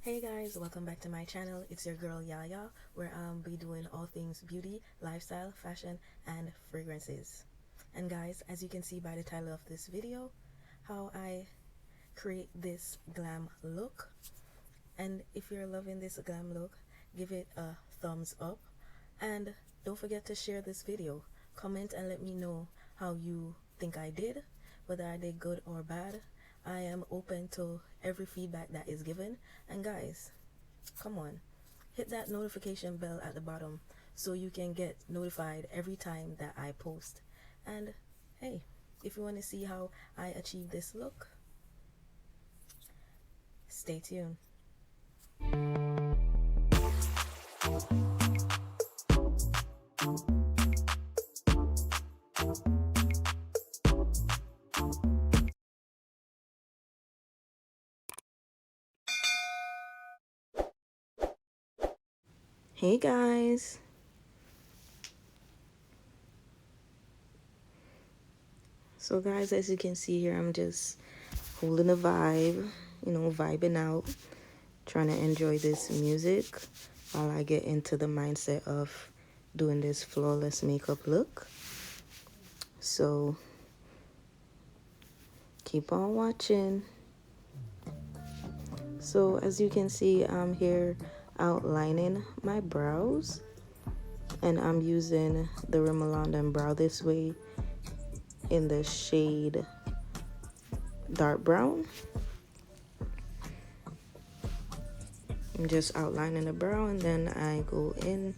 Hey guys, welcome back to my channel. It's your girl Yaya, where I'll be doing all things beauty, lifestyle, fashion, and fragrances. And guys, as you can see by the title of this video, how I create this glam look. And if you're loving this glam look, give it a thumbs up. And don't forget to share this video. Comment and let me know how you think I did, whether I did good or bad. I am open to every feedback that is given. And guys, come on, hit that notification bell at the bottom so you can get notified every time that I post. And hey, if you want to see how I achieve this look, stay tuned. Hey guys, so guys, as you can see here, I'm just holding a vibe, vibing out, trying to enjoy this music while I get into the mindset of doing this flawless makeup look. So keep on watching. So as you can see, I'm here outlining my brows, and I'm using the Yolondo Brow This Way in the shade dark brown. I'm just outlining the brow, and then I go in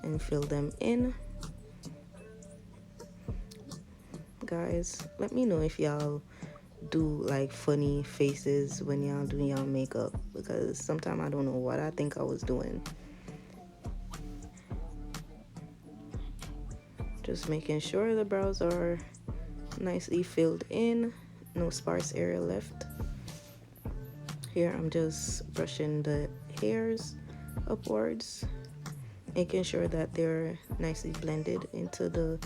and fill them in. Guys, let me know if y'all do like funny faces when y'all do y'all makeup, because sometimes I don't know what I think I was doing. Just making sure the brows are nicely filled in, no sparse area left. Here I'm just brushing the hairs upwards, making sure that they're nicely blended into the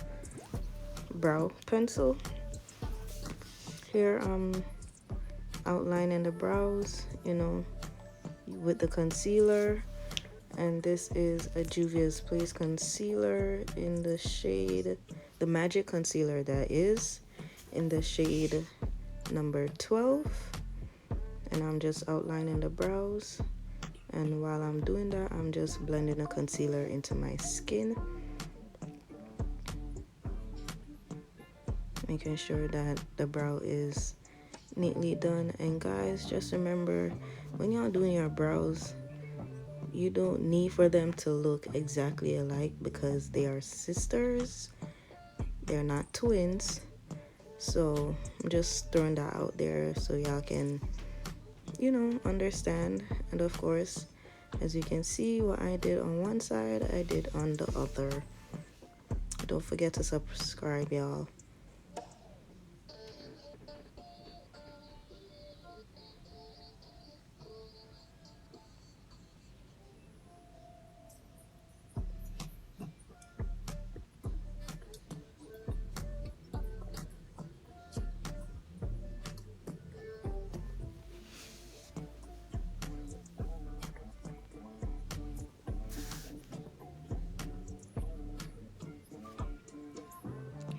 brow pencil. Here I'm outlining the brows, with the concealer, and this is a Juvia's Place concealer in the shade, the Magic Concealer that is, in the shade number 12. And I'm just outlining the brows, and while I'm doing that, I'm just blending the concealer into my skin, making sure that the brow is neatly done. And guys, just remember, when y'all doing your brows, you don't need for them to look exactly alike, because they are sisters, they're not twins. So I'm just throwing that out there so y'all can understand. And of course, as you can see, what I did on one side, I did on the other. Don't forget to subscribe, y'all.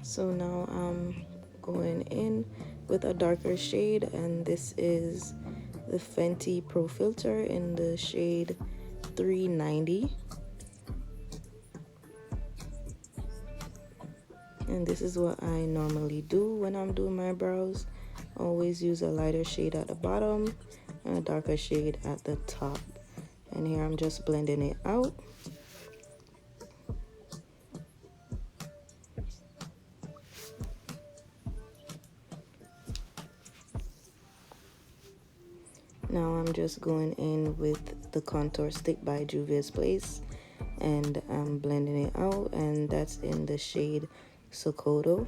So now I'm going in with a darker shade, and this is the Fenty Pro Filter in the shade 390. And this is what I normally do when I'm doing my brows. Always use a lighter shade at the bottom and a darker shade at the top. And here I'm just blending it out. Now I'm just going in with the contour stick by Juvia's Place, and I'm blending it out, and that's in the shade Sokoto.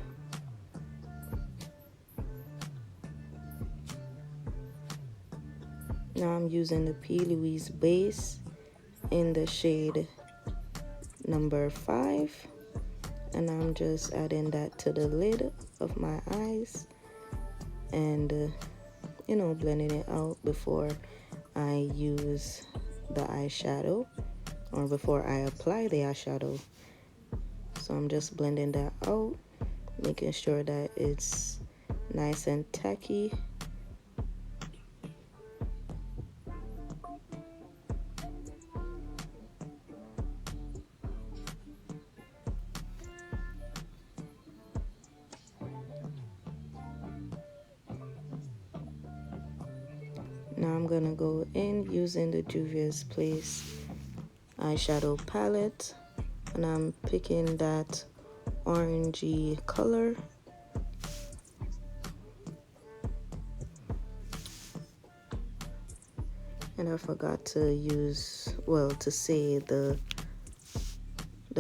Now I'm using the P. Louise base in the shade number 5, and I'm just adding that to the lid of my eyes, and blending it out before I use the eyeshadow, or before I apply the eyeshadow. So I'm just blending that out, making sure that it's nice and tacky. Now I'm gonna go in using the Juvia's Place eyeshadow palette, and I'm picking that orangey color. And I forgot to use, well, to say the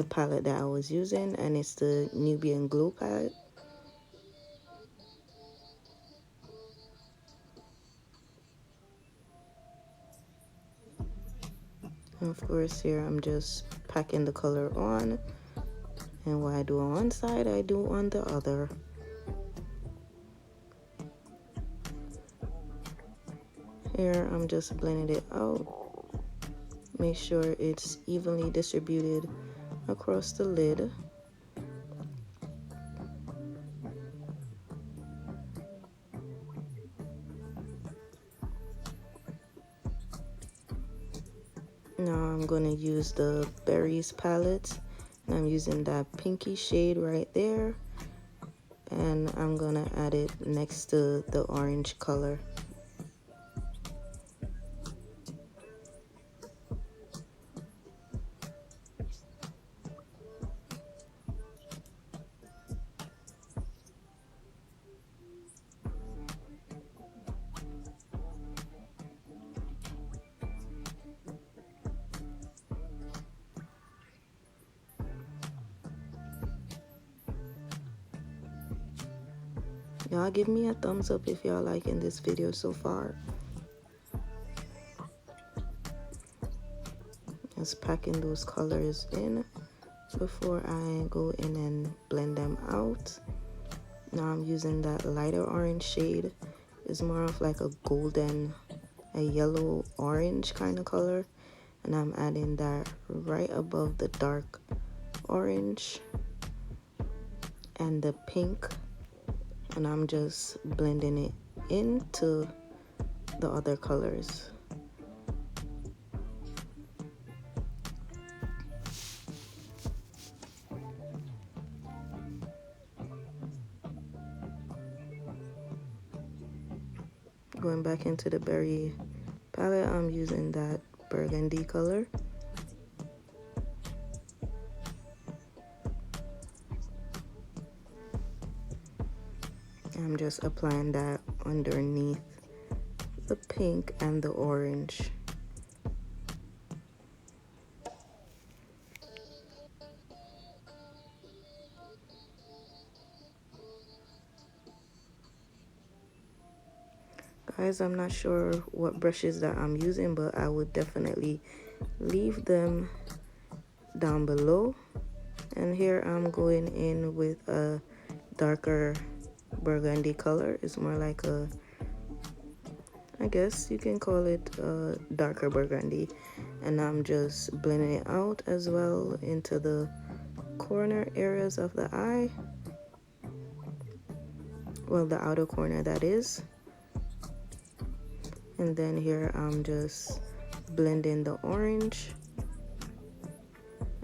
palette that I was using, and it's the Nubian Glow palette. And of course here I'm just packing the color on, and what I do on one side I do on the other. Here I'm just blending it out, make sure it's evenly distributed across the lid. Now I'm going to use the Berries palette, and I'm using that pinky shade right there, and I'm going to add it next to the orange color. Y'all give me a thumbs up if y'all liking this video so far. Just packing those colors in before I go in and blend them out. Now I'm using that lighter orange shade. It's more of like a golden, a yellow orange kind of color, and I'm adding that right above the dark orange and the pink, and I'm just blending it into the other colors. Going back into the berry palette, I'm using that burgundy color. I'm just applying that underneath the pink and the orange. Guys, I'm not sure what brushes that I'm using, but I would definitely leave them down below. And here I'm going in with a darker burgundy color. It's more like a, I guess you can call it a darker burgundy, and I'm just blending it out as well into the corner areas of the eye, well, the outer corner that is. And then here I'm just blending the orange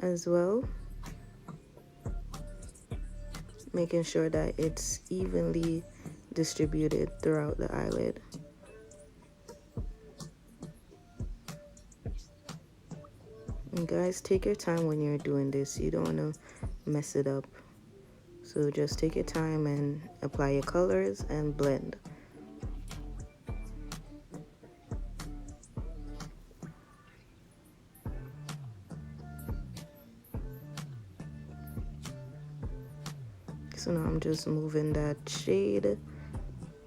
as well, making sure that it's evenly distributed throughout the eyelid. And guys, take your time when you're doing this. You don't want to mess it up. So just take your time and apply your colors and blend. So now I'm just moving that shade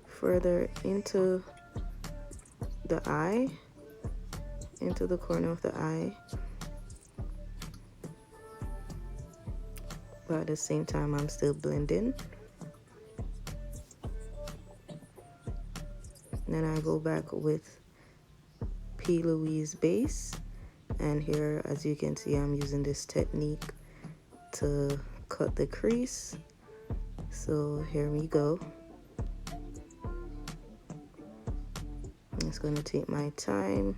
further into the eye, into the corner of the eye. But at the same time, I'm still blending. And then I go back with P. Louise base, and here, as you can see, I'm using this technique to cut the crease. So here we go. I'm just going to take my time.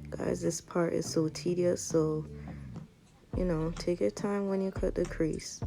Guys, this part is so tedious, so you know, take your time when you cut the crease.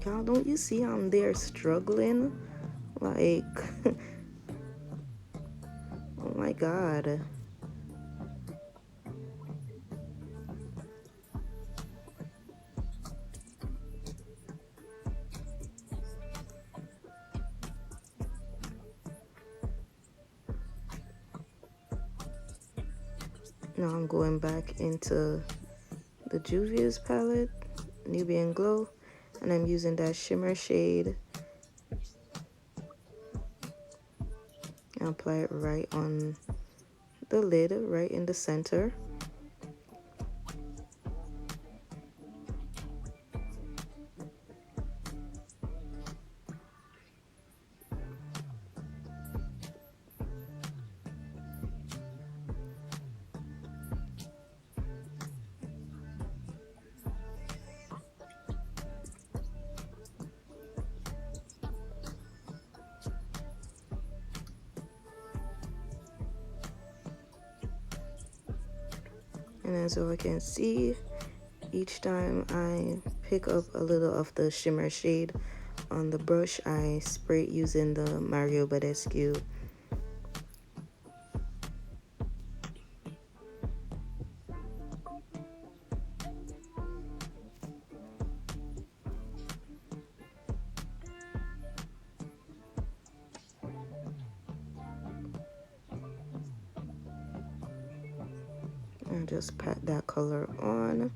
Y'all, don't you see I'm there struggling? Like, oh my God. Now I'm going back into the Juvia's palette, Nubian Glow, and I'm using that shimmer shade. I'll apply it right on the lid, right in the center. And as you can see, each time I pick up a little of the shimmer shade on the brush, I spray it using the Mario Badescu. And just pat that color on.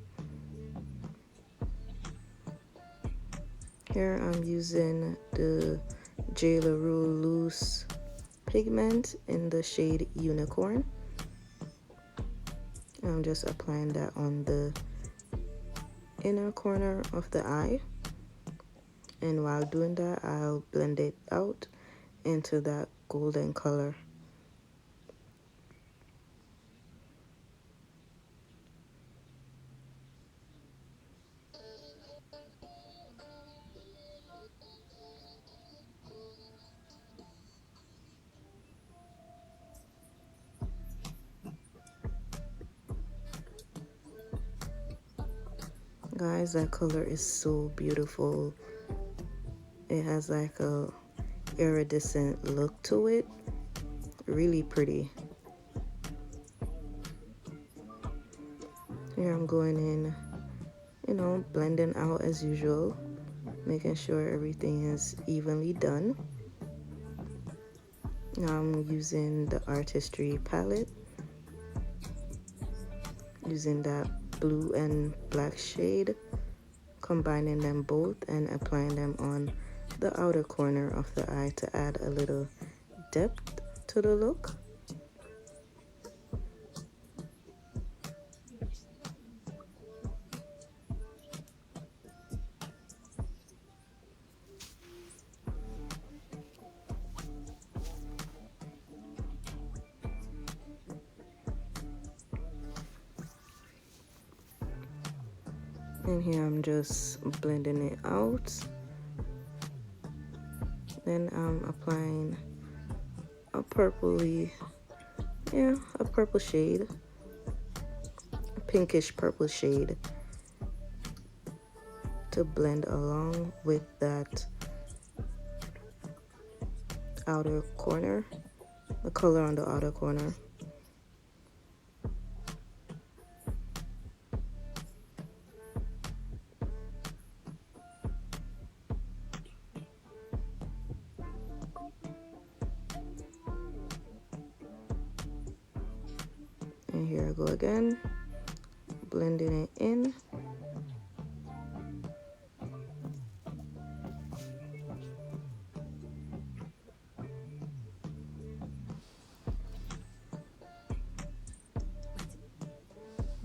Here I'm using the J. LaRue Loose pigment in the shade Unicorn. I'm just applying that on the inner corner of the eye. And while doing that, I'll blend it out into that golden color. Guys, that color is so beautiful. It has like a iridescent look to it. Really pretty. Here I'm going in, you know, blending out as usual, making sure everything is evenly done. Now I'm using the Artistry palette, using that blue and black shade, combining them both and applying them on the outer corner of the eye to add a little depth to the look. And here I'm just blending it out. Then I'm applying a purpley, a purple shade, a pinkish purple shade to blend along with that outer corner, the color on the outer corner. And here I go again, blending it in.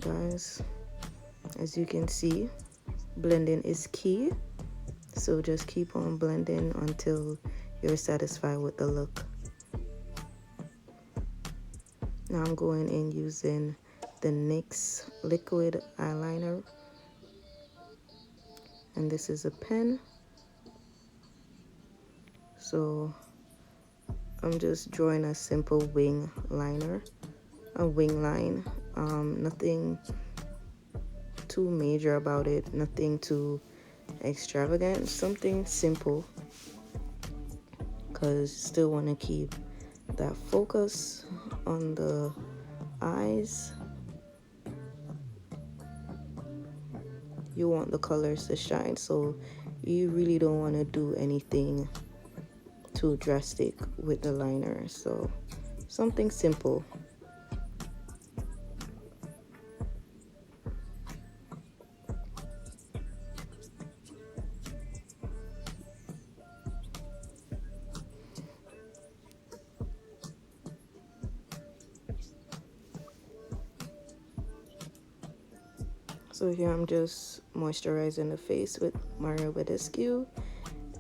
Guys, as you can see, blending is key, so just keep on blending until you're satisfied with the look. Now I'm going in using the NYX liquid eyeliner, and this is a pen, so I'm just drawing a simple wing line, nothing too major about it, nothing too extravagant, something simple, because you still want to keep that focus on the eyes. You want the colors to shine, so you really don't want to do anything too drastic with the liner, so something simple. So here I'm just moisturizing the face with Mario Badescu,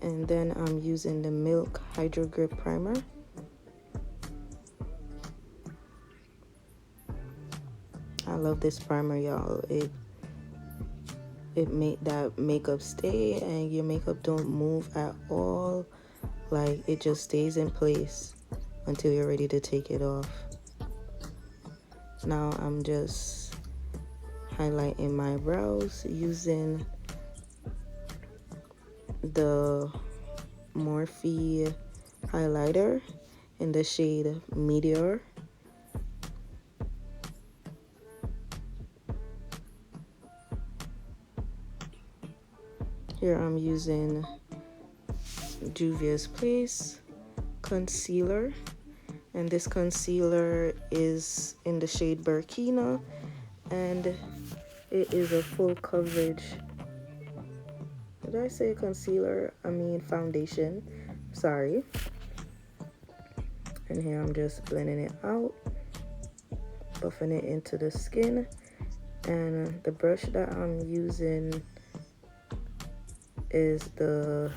and then I'm using the Milk Hydro Grip Primer. I love this primer, y'all. It make that makeup stay and your makeup don't move at all. Like, it just stays in place until you're ready to take it off. Now I'm just highlighting my brows using the Morphe highlighter in the shade Meteor. Here I'm using Juvia's Place concealer, and this concealer is in the shade Burkina, and it is a full coverage. Did I say concealer? I mean foundation. Sorry. And here I'm just blending it out, buffing it into the skin, and the brush that I'm using is the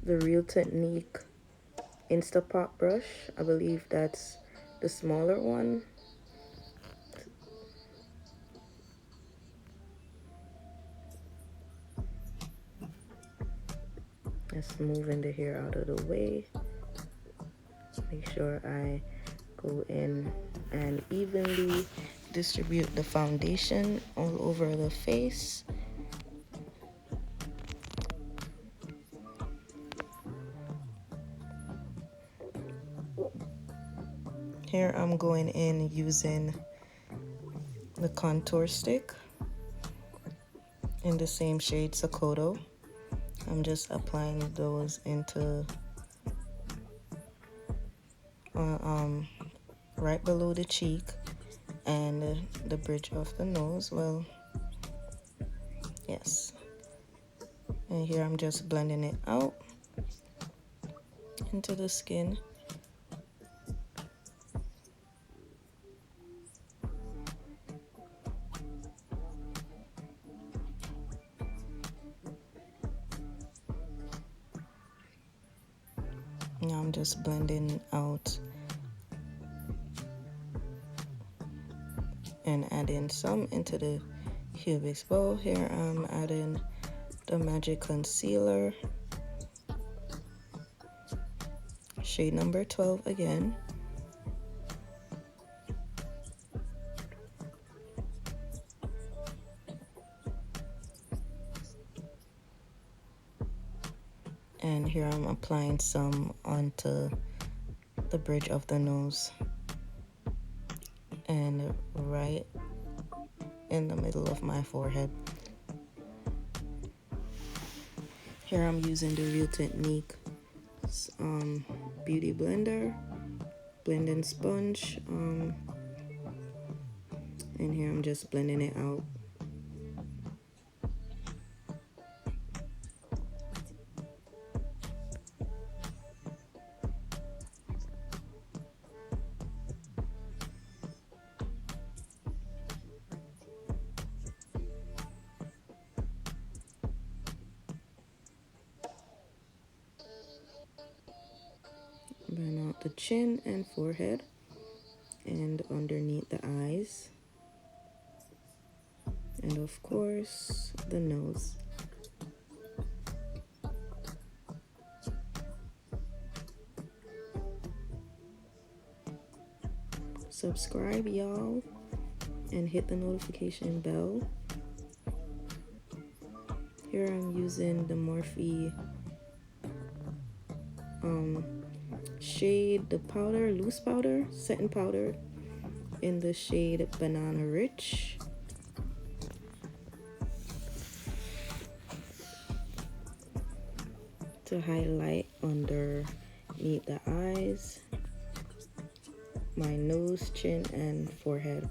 Real Technique Instapot brush. I believe that's the smaller one. Just moving the hair out of the way. Make sure I go in and evenly distribute the foundation all over the face. Here I'm going in using the contour stick in the same shade Sokoto. I'm just applying those into right below the cheek and the bridge of the nose. Well, yes. And here I'm just blending it out into the skin. Now I'm just blending out and adding some into the cubic bow. Here I'm adding the Magic Concealer, shade number 12 again. here I'm applying some onto the bridge of the nose and right in the middle of my forehead. Here I'm using the Real Technique beauty blender, blending sponge, and here I'm just blending it out. Blend out the chin and forehead and underneath the eyes, and of course the nose. Subscribe, y'all, and hit the notification bell. Here I'm using the Morphe shade, the powder, loose powder, setting powder in the shade Banana Rich. To highlight underneath the eyes, my nose, chin, and forehead.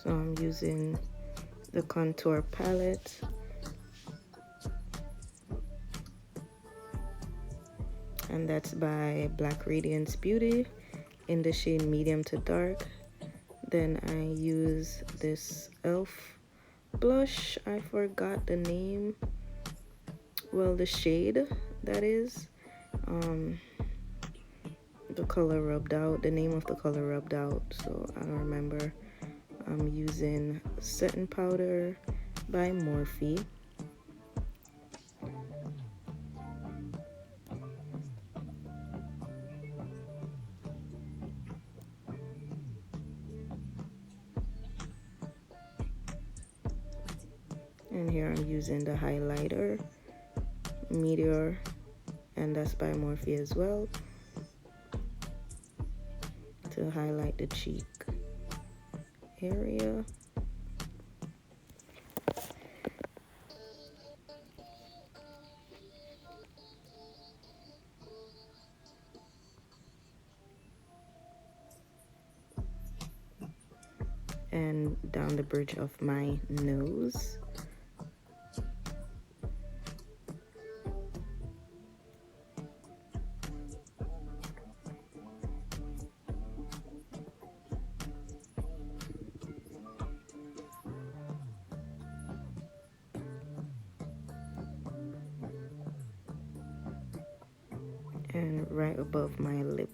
So I'm using the contour palette, and that's by Black Radiance Beauty in the shade medium to dark. Then I use this e.l.f. blush. I forgot the name, well, the shade, that is. The color rubbed out, the name of the color rubbed out, so I don't remember. I'm using setting powder by Morphe. And here I'm using the highlighter, Meteor, and that's by Morphe as well, to highlight the cheek area. And down the bridge of my nose. And right above my lip.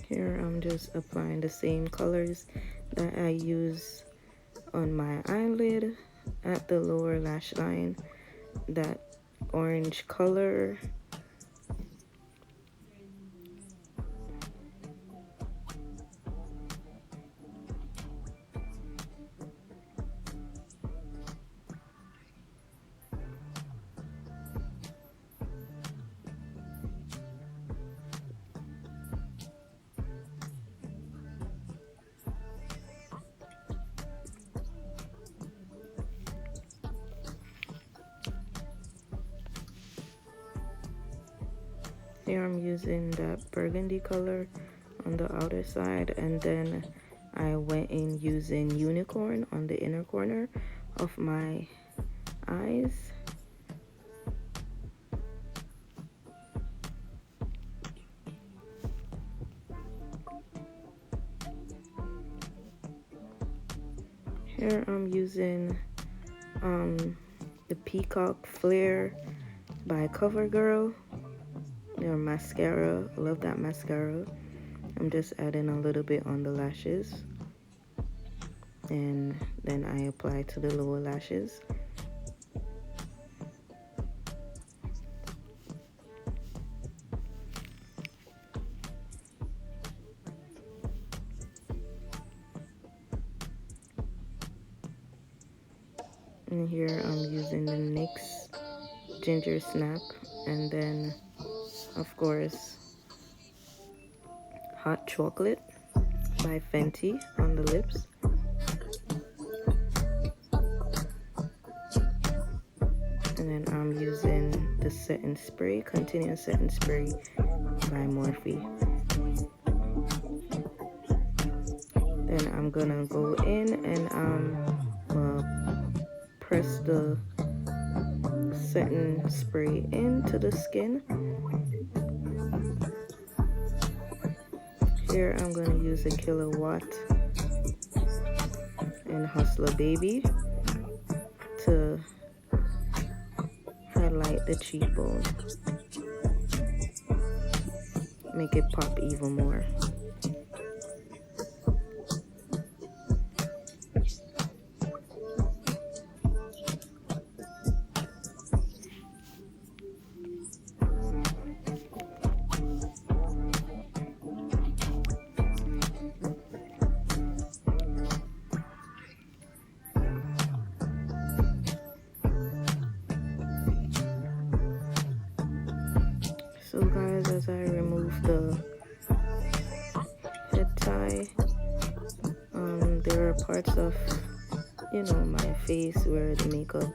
Here I'm just applying the same colors that I use on my eyelid at the lower lash line, that orange color. Here I'm using that burgundy color on the outer side, and then I went in using unicorn on the inner corner of my eyes. Here I'm using the Peacock Flare by CoverGirl. Their mascara. I love that mascara. I'm just adding a little bit on the lashes, and then I apply to the lower lashes. And here I'm using the NYX Ginger Snap, and then of course Hot Chocolate by Fenty on the lips. And then I'm using the setting spray, continuous setting spray by Morphe. Then I'm gonna go in and press the setting spray into the skin. Here I'm gonna use a Killawatt and Hustler Baby to highlight the cheekbone, make it pop even more. So guys, as I remove the head tie, there are parts of, my face where the makeup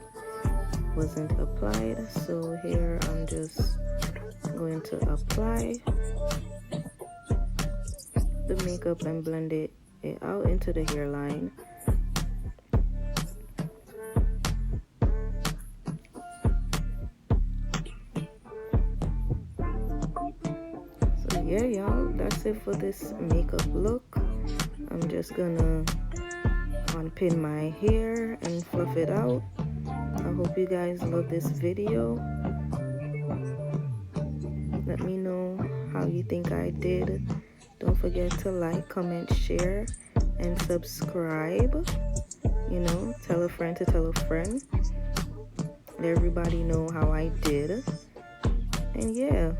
wasn't applied. So here I'm just going to apply the makeup and blend it out into the hairline. Yeah, y'all, that's it for this makeup look. I'm just gonna unpin my hair and fluff it out. I hope you guys love this video. Let me know how you think I did. Don't forget to like, comment, share, and subscribe. Tell a friend to tell a friend. Let everybody know how I did. And yeah.